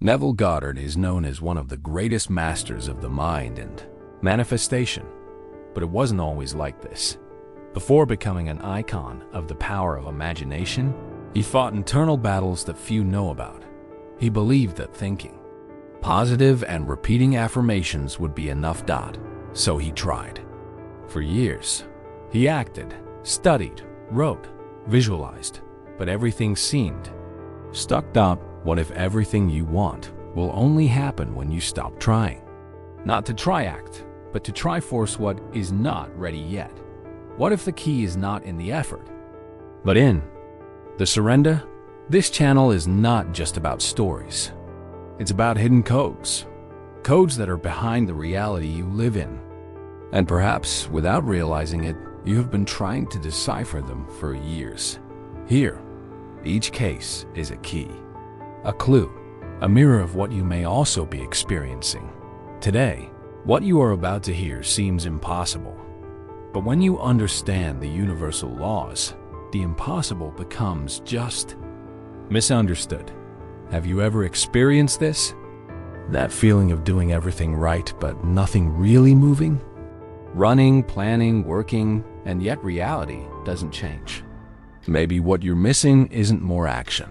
Neville Goddard is known as one of the greatest masters of the mind and manifestation, but it wasn't always like this. Before becoming an icon of the power of imagination, he fought internal battles that few know about. He believed that thinking positive and repeating affirmations would be enough. So he tried. For years, he acted, studied, wrote, visualized, but everything seemed stuck. What if everything you want will only happen when you stop trying? Not to try act, but to try force what is not ready yet. What if the key is not in the effort, but in the surrender? This channel is not just about stories. It's about hidden codes. Codes that are behind the reality you live in. And perhaps, without realizing it, you have been trying to decipher them for years. Here, each case is a key, a clue, a mirror of what you may also be experiencing. Today, what you are about to hear seems impossible. But when you understand the universal laws, the impossible becomes just misunderstood. Have you ever experienced this? That feeling of doing everything right, but nothing really moving? Running, planning, working, and yet reality doesn't change. Maybe what you're missing isn't more action,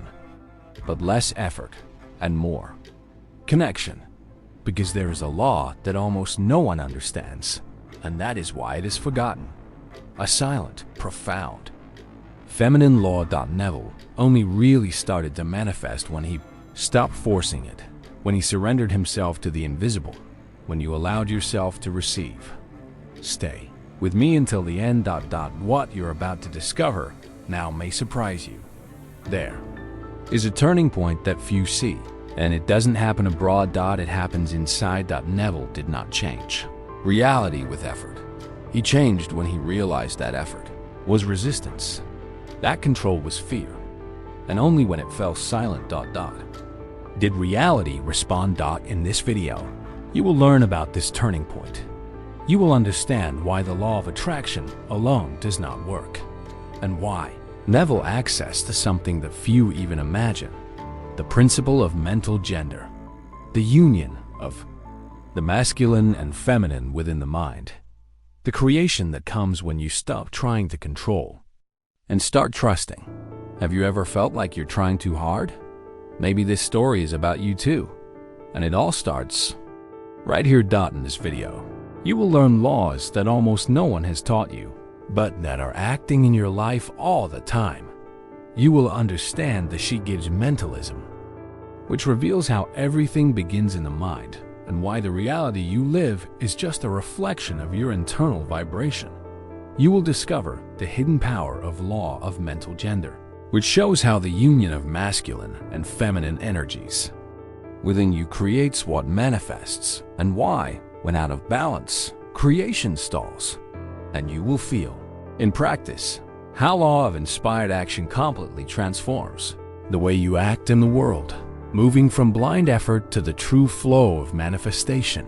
but less effort and more connection. Because there is a law that almost no one understands, and that is why it is forgotten. A silent, profound, feminine law. Neville only really started to manifest when he stopped forcing it, when he surrendered himself to the invisible, when you allowed yourself to receive. Stay with me until the end. What you're about to discover now may surprise you. There is a turning point that few see, and it doesn't happen abroad. It happens inside. Neville did not change reality with effort. He changed when he realized that effort was resistance. That control was fear. And only when it fell silent. Did reality respond. In this video, you will learn about this turning point. You will understand why the law of attraction alone does not work, and why Neville accessed something that few even imagine: the principle of mental gender, the union of the masculine and feminine within the mind, the creation that comes when you stop trying to control and start trusting. Have you ever felt like you're trying too hard? Maybe this story is about you too, and it all starts right here. In this video, you will learn laws that almost no one has taught you, but that are acting in your life all the time. You will understand the she gives mentalism, which reveals how everything begins in the mind, and why the reality you live is just a reflection of your internal vibration. You will discover the hidden power of law of mental gender, which shows how the union of masculine and feminine energies within you creates what manifests, and why, when out of balance, creation stalls. And you will feel, in practice, how law of inspired action completely transforms the way you act in the world, moving from blind effort to the true flow of manifestation.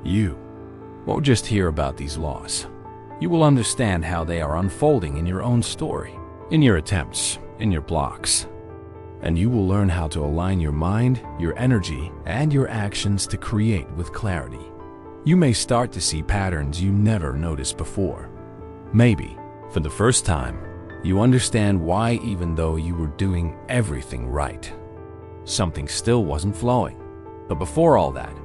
You won't just hear about these laws. You will understand how they are unfolding in your own story, in your attempts, in your blocks. And you will learn how to align your mind, your energy, and your actions to create with clarity. You may start to see patterns you never noticed before. Maybe, for the first time, you understand why, even though you were doing everything right, something still wasn't flowing. But before all that,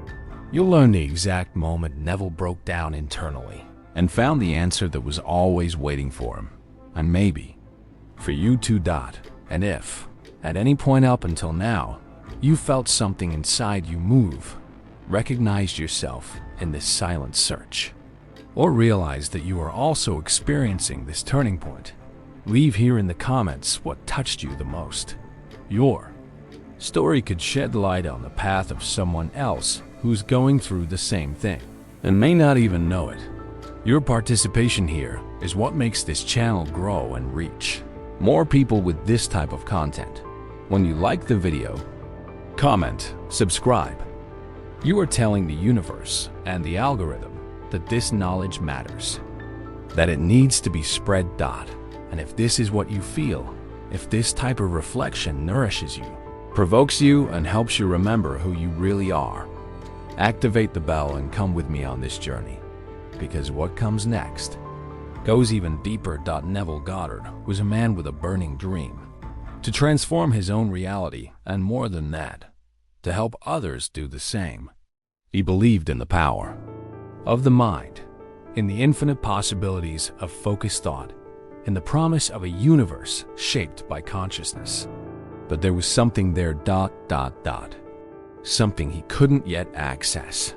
you'll learn the exact moment Neville broke down internally and found the answer that was always waiting for him. And maybe, for you too. And if, at any point up until now, you felt something inside you move, recognized yourself in this silent search, or realized that you are also experiencing this turning point, leave here in the comments what touched you the most. Your story could shed light on the path of someone else who's going through the same thing and may not even know it. Your participation here is what makes this channel grow and reach more people with this type of content. When you like the video, comment, subscribe. You are telling the universe and the algorithm that this knowledge matters, that it needs to be spread. And if this is what you feel, if this type of reflection nourishes you, provokes you and helps you remember who you really are. Activate the bell and come with me on this journey, because what comes next goes even deeper. Neville Goddard was a man with a burning dream to transform his own reality, and more than that, to help others do the same. He believed in the power of the mind, in the infinite possibilities of focused thought, in the promise of a universe shaped by consciousness. But there was something there, something he couldn't yet access.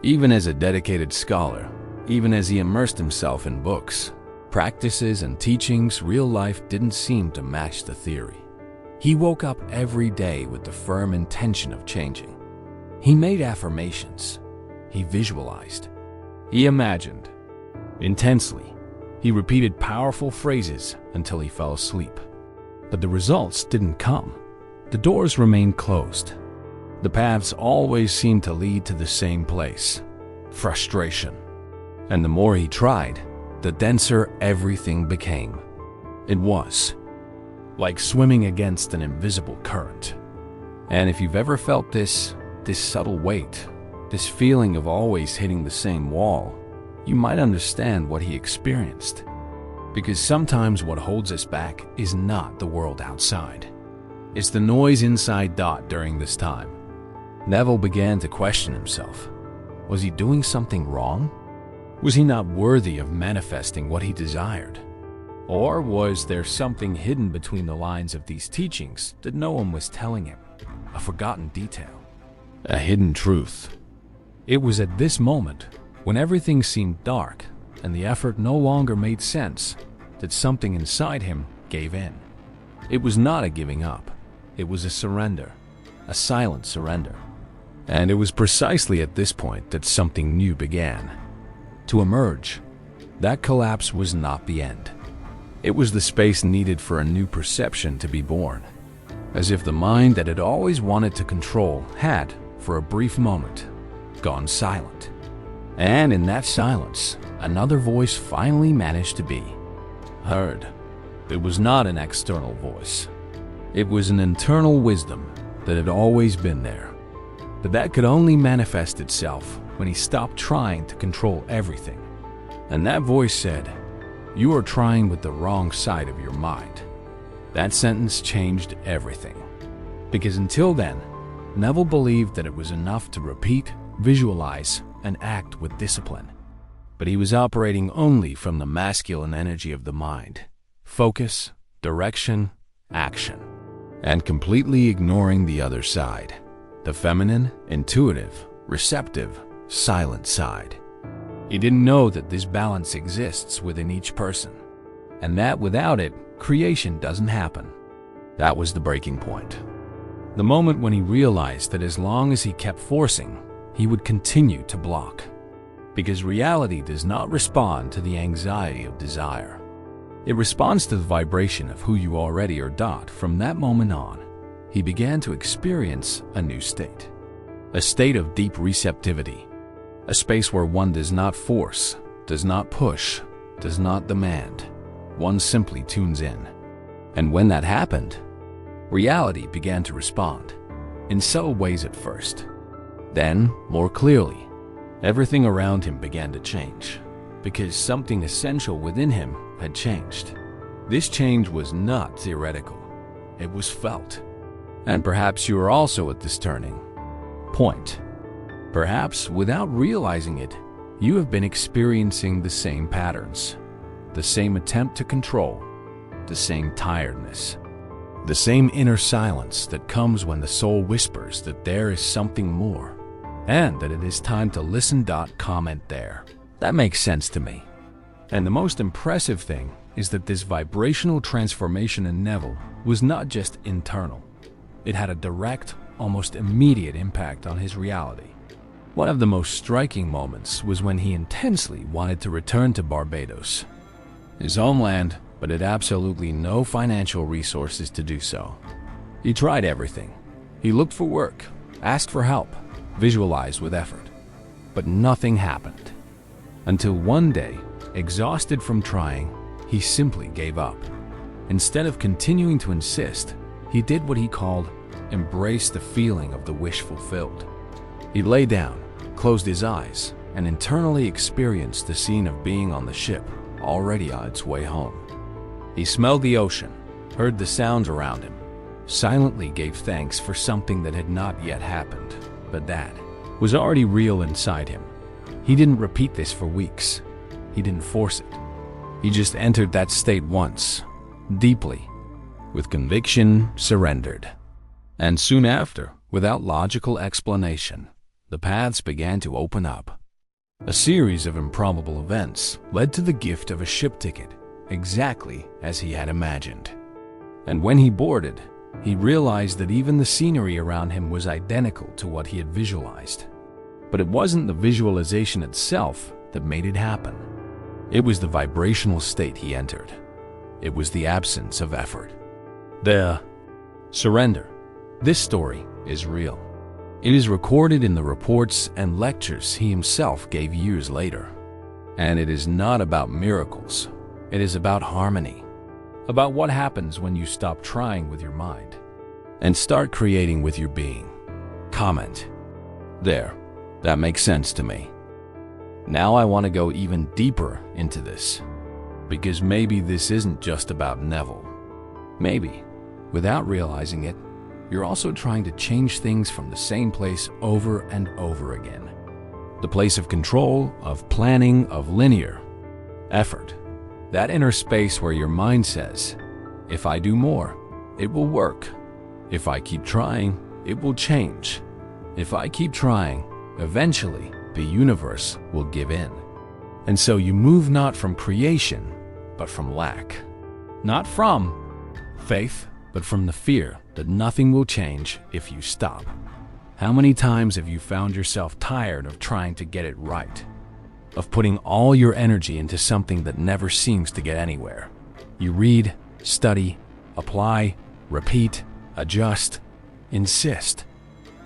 Even as a dedicated scholar, even as he immersed himself in books, practices, and teachings, real life didn't seem to match the theory. He woke up every day with the firm intention of changing. He made affirmations. He visualized. He imagined. Intensely, he repeated powerful phrases until he fell asleep. But the results didn't come. The doors remained closed. The paths always seemed to lead to the same place: frustration. And the more he tried, the denser everything became. It was like swimming against an invisible current. And if you've ever felt this subtle weight, this feeling of always hitting the same wall, you might understand what he experienced. Because sometimes what holds us back is not the world outside. It's the noise inside. During this time, Neville began to question himself. Was he doing something wrong? Was he not worthy of manifesting what he desired? Or was there something hidden between the lines of these teachings that no one was telling him? A forgotten detail, a hidden truth. It was at this moment, when everything seemed dark and the effort no longer made sense, that something inside him gave in. It was not a giving up. It was a surrender, a silent surrender. And it was precisely at this point that something new began to emerge. That collapse was not the end. It was the space needed for a new perception to be born. As if the mind that had always wanted to control had, for a brief moment, gone silent. And in that silence, another voice finally managed to be heard. It was not an external voice. It was an internal wisdom that had always been there, but that could only manifest itself when he stopped trying to control everything. And that voice said, "You are trying with the wrong side of your mind." That sentence changed everything. Because until then, Neville believed that it was enough to repeat, visualize, and act with discipline. But he was operating only from the masculine energy of the mind: focus, direction, action, and completely ignoring the other side, the feminine, intuitive, receptive, silent side. He didn't know that this balance exists within each person, and that without it, creation doesn't happen. That was the breaking point. The moment when he realized that as long as he kept forcing, he would continue to block. Because reality does not respond to the anxiety of desire. It responds to the vibration of who you already are. From that moment on, he began to experience a new state. A state of deep receptivity. A space where one does not force, does not push, does not demand. One simply tunes in. And when that happened, reality began to respond. In subtle ways at first. Then, more clearly, everything around him began to change. Because something essential within him had changed. This change was not theoretical. It was felt. And perhaps you are also at this turning point. Perhaps, without realizing it, you have been experiencing the same patterns, the same attempt to control, the same tiredness, the same inner silence that comes when the soul whispers that there is something more, and that it is time to listen. Comment there. That makes sense to me. And the most impressive thing is that this vibrational transformation in Neville was not just internal. It had a direct, almost immediate impact on his reality. One of the most striking moments was when he intensely wanted to return to Barbados, his homeland, but had absolutely no financial resources to do so. He tried everything. He looked for work, asked for help, visualized with effort, but nothing happened. Until one day, exhausted from trying, he simply gave up. Instead of continuing to insist, he did what he called embraced the feeling of the wish fulfilled. He lay down, closed his eyes, and internally experienced the scene of being on the ship, already on its way home. He smelled the ocean, heard the sounds around him, silently gave thanks for something that had not yet happened, but that was already real inside him. He didn't repeat this for weeks. He didn't force it. He just entered that state once, deeply, with conviction, surrendered. And soon after, without logical explanation, the paths began to open up. A series of improbable events led to the gift of a ship ticket, exactly as he had imagined. And when he boarded, he realized that even the scenery around him was identical to what he had visualized. But it wasn't the visualization itself that made it happen. It was the vibrational state he entered. It was the absence of effort. The surrender. This story is real. It is recorded in the reports and lectures he himself gave years later. And it is not about miracles. It is about harmony. About what happens when you stop trying with your mind and start creating with your being. Comment. There. That makes sense to me. Now I want to go even deeper into this, because maybe this isn't just about Neville. Maybe, without realizing it, you're also trying to change things from the same place over and over again. The place of control, of planning, of linear effort. That inner space where your mind says, if I do more, it will work. If I keep trying, it will change. If I keep trying, eventually the universe will give in. And so you move not from creation, but from lack. Not from faith, but from the fear that nothing will change if you stop. How many times have you found yourself tired of trying to get it right? Of putting all your energy into something that never seems to get anywhere? You read, study, apply, repeat, adjust, insist.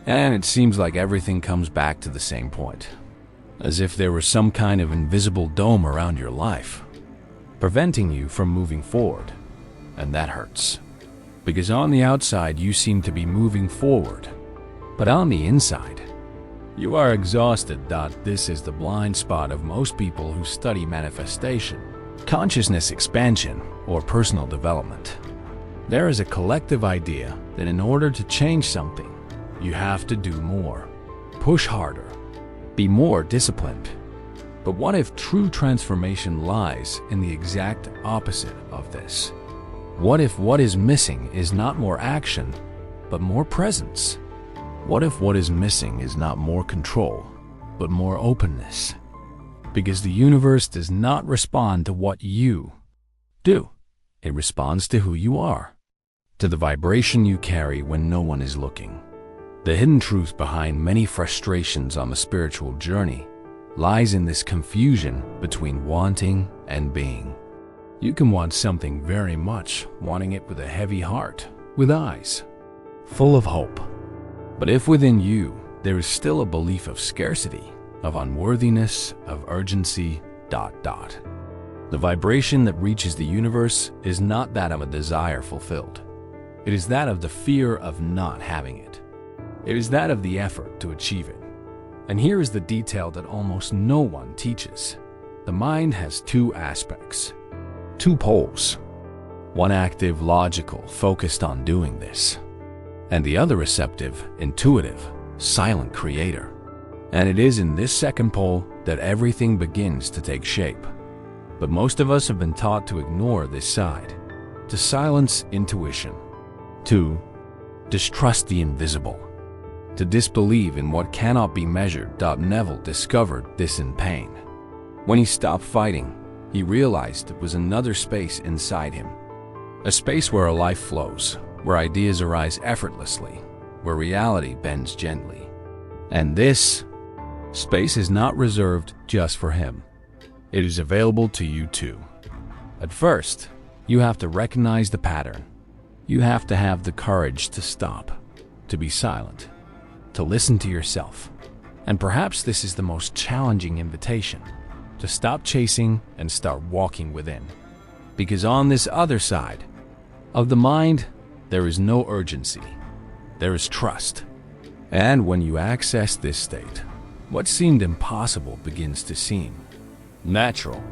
And it seems like everything comes back to the same point. As if there was some kind of invisible dome around your life, preventing you from moving forward. And that hurts. Because on the outside you seem to be moving forward, but on the inside, you are exhausted. This is the blind spot of most people who study manifestation, consciousness expansion, or personal development. There is a collective idea that in order to change something, you have to do more, push harder, be more disciplined. But what if true transformation lies in the exact opposite of this? What if what is missing is not more action, but more presence? What if what is missing is not more control, but more openness? Because the universe does not respond to what you do. It responds to who you are, to the vibration you carry when no one is looking. The hidden truth behind many frustrations on the spiritual journey lies in this confusion between wanting and being. You can want something very much, wanting it with a heavy heart, with eyes full of hope. But if within you there is still a belief of scarcity, of unworthiness, of urgency, the vibration that reaches the universe is not that of a desire fulfilled. It is that of the fear of not having it. It is that of the effort to achieve it. And here is the detail that almost no one teaches. The mind has two aspects, two poles. One active, logical, focused on doing this, and the other receptive, intuitive, silent creator. And it is in this second pole that everything begins to take shape. But most of us have been taught to ignore this side, to silence intuition, to distrust the invisible, to disbelieve in what cannot be measured. Neville discovered this in pain. When he stopped fighting, he realized it was another space inside him, a space where a life flows, where ideas arise effortlessly, where reality bends gently. And this space is not reserved just for him. It is available to you too. At first, you have to recognize the pattern. You have to have the courage to stop, to be silent, to listen to yourself. And perhaps this is the most challenging invitation, to stop chasing and start walking within. Because on this other side of the mind, there is no urgency. there is trust. And when you access this state, what seemed impossible begins to seem natural,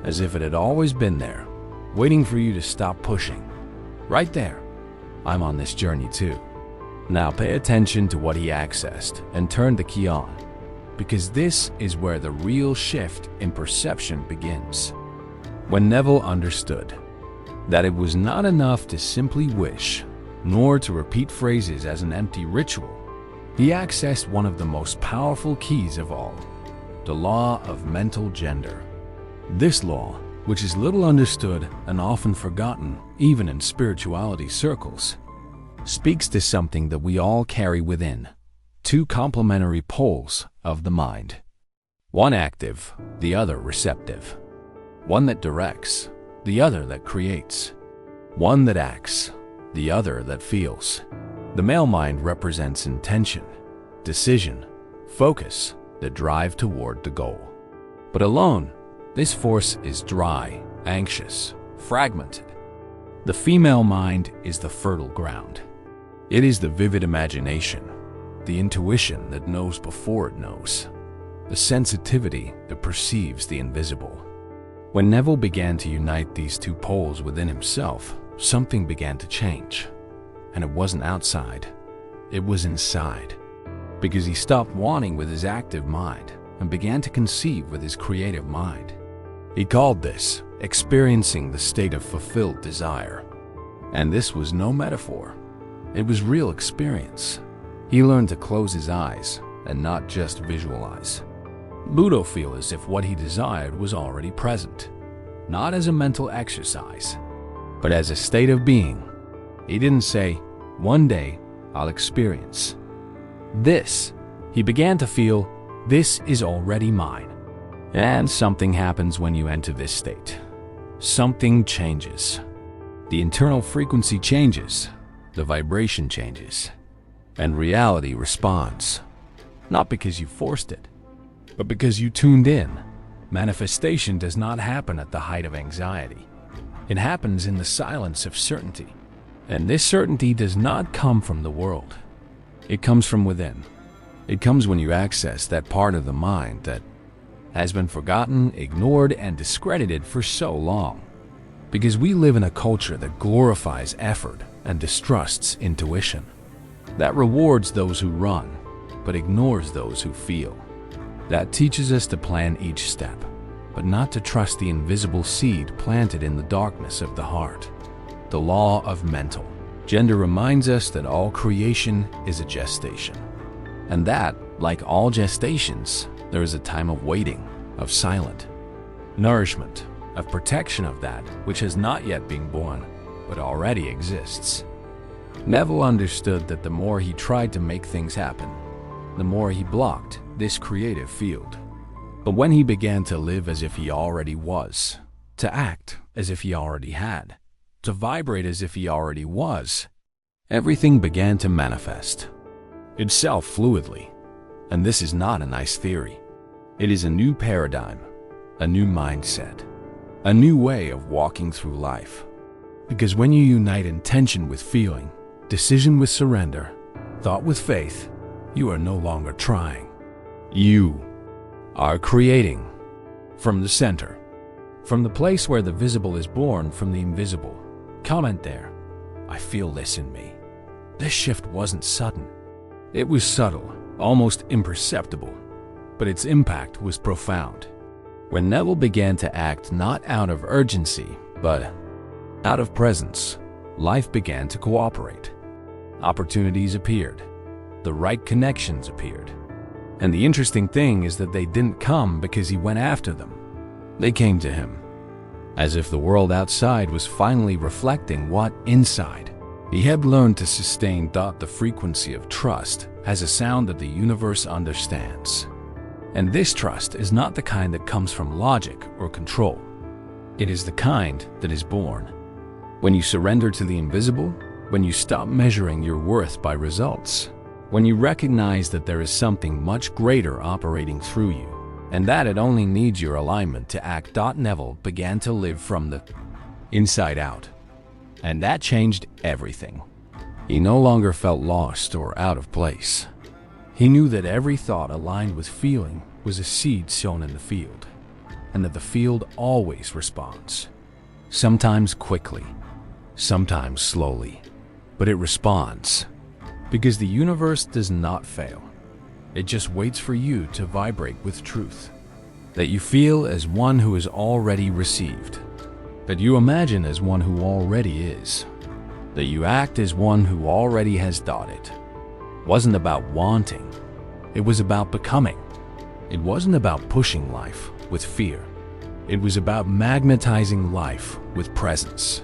as if it had always been there, waiting for you to stop pushing. Right there. I'm on this journey too. Now pay attention to what he accessed and turn the key on, because this is where the real shift in perception begins. When Neville understood that it was not enough to simply wish, nor to repeat phrases as an empty ritual, he accessed one of the most powerful keys of all, the law of mental gender. This law, which is little understood and often forgotten even in spirituality circles, speaks to something that we all carry within, two complementary poles of the mind. One active, the other receptive. One that directs, the other that creates. One that acts, the other that feels. The male mind represents intention, decision, focus, the drive toward the goal. But alone, this force is dry, anxious, fragmented. The female mind is the fertile ground. It is the vivid imagination, the intuition that knows before it knows, the sensitivity that perceives the invisible. When Neville began to unite these two poles within himself, something began to change. And it wasn't outside, it was inside. Because he stopped wanting with his active mind and began to conceive with his creative mind. He called this experiencing the state of fulfilled desire. And this was no metaphor. It was real experience. He learned to close his eyes and not just visualize. Ludo feel as if what he desired was already present, not as a mental exercise, but as a state of being. He didn't say, one day I'll experience this. He began to feel, this is already mine. And something happens when you enter this state. Something changes. The internal frequency changes, the vibration changes, and reality responds. Not because you forced it, but because you tuned in. Manifestation does not happen at the height of anxiety. It happens in the silence of certainty. And this certainty does not come from the world. It comes from within. It comes when you access that part of the mind that has been forgotten, ignored, and discredited for so long. Because we live in a culture that glorifies effort and distrusts intuition. That rewards those who run, but ignores those who feel. That teaches us to plan each step, but not to trust the invisible seed planted in the darkness of the heart. The law of mental gender reminds us that all creation is a gestation, and that, like all gestations, there is a time of waiting, of silent nourishment, of protection of that which has not yet been born, but already exists. Neville understood that the more he tried to make things happen, the more he blocked this creative field. But when he began to live as if he already was, to act as if he already had, to vibrate as if he already was, everything began to manifest itself fluidly. And this is not a nice theory. It is a new paradigm, a new mindset, a new way of walking through life. Because when you unite intention with feeling, decision with surrender, thought with faith, you are no longer trying. You are creating from the center, from the place where the visible is born from the invisible. Comment there. I feel this in me. This shift wasn't sudden. It was subtle, almost imperceptible, but its impact was profound. When Neville began to act not out of urgency, but out of presence, life began to cooperate. Opportunities appeared. The right connections appeared. And the interesting thing is that they didn't come because he went after them. They came to him, as if the world outside was finally reflecting what inside. He had learned to sustain the frequency of trust as a sound that the universe understands. And this trust is not the kind that comes from logic or control. It is the kind that is born when you surrender to the invisible, when you stop measuring your worth by results, when you recognize that there is something much greater operating through you, and that it only needs your alignment to act. Neville began to live from the inside out. And that changed everything. He no longer felt lost or out of place. He knew that every thought aligned with feeling was a seed sown in the field, and that the field always responds. Sometimes quickly, sometimes slowly, but it responds. Because the universe does not fail. It just waits for you to vibrate with truth. That you feel as one who has already received. That you imagine as one who already is. That you act as one who already has thought it. It wasn't about wanting. It was about becoming. It wasn't about pushing life with fear. It was about magnetizing life with presence.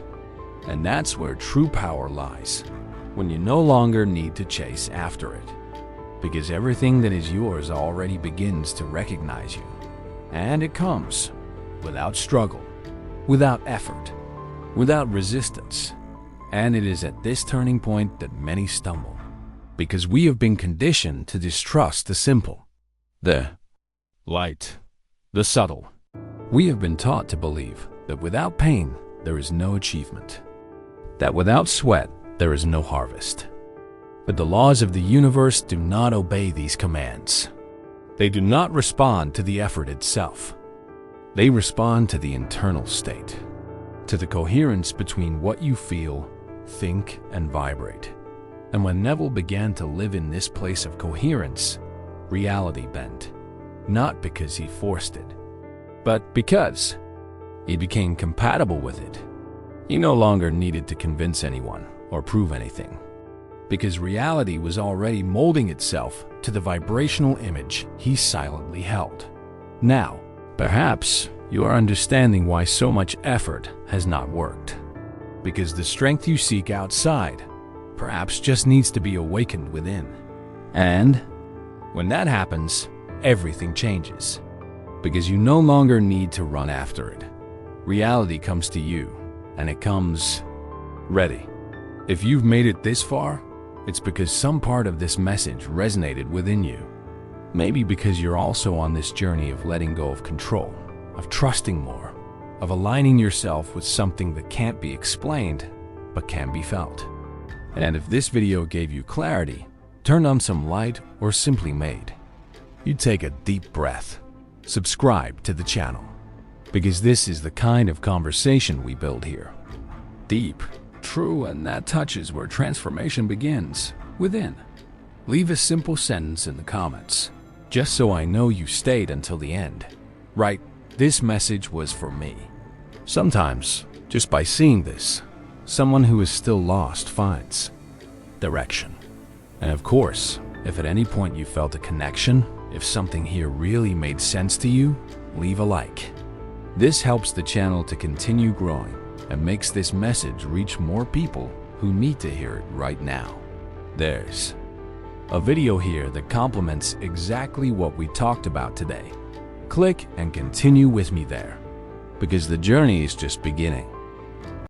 And that's where true power lies. When you no longer need to chase after it. Because everything that is yours already begins to recognize you. And it comes without struggle, without effort, without resistance. And it is at this turning point that many stumble. Because we have been conditioned to distrust the simple, the light, the subtle. We have been taught to believe that without pain, there is no achievement. That without sweat, there is no harvest. But the laws of the universe do not obey these commands. They do not respond to the effort itself. They respond to the internal state, to the coherence between what you feel, think, and vibrate. And when Neville began to live in this place of coherence, reality bent, not because he forced it, but because he became compatible with it. He no longer needed to convince anyone or prove anything, because reality was already molding itself to the vibrational image he silently held. Now, perhaps you are understanding why so much effort has not worked. Because the strength you seek outside perhaps just needs to be awakened within. And when that happens, everything changes. Because you no longer need to run after it. Reality comes to you, and it comes ready. If you've made it this far, it's because some part of this message resonated within you. Maybe because you're also on this journey of letting go of control, of trusting more, of aligning yourself with something that can't be explained, but can be felt. And if this video gave you clarity, turned on some light, or simply made you take a deep breath, subscribe to the channel. Because this is the kind of conversation we build here. Deep, true, and that touches where transformation begins, within. Leave a simple sentence in the comments, just so I know you stayed until the end. Right, this message was for me. Sometimes, just by seeing this, someone who is still lost finds direction. And of course, if at any point you felt a connection, if something here really made sense to you, leave a like. This helps the channel to continue growing and makes this message reach more people who need to hear it right now. There's a video here that complements exactly what we talked about today. Click and continue with me there, because the journey is just beginning.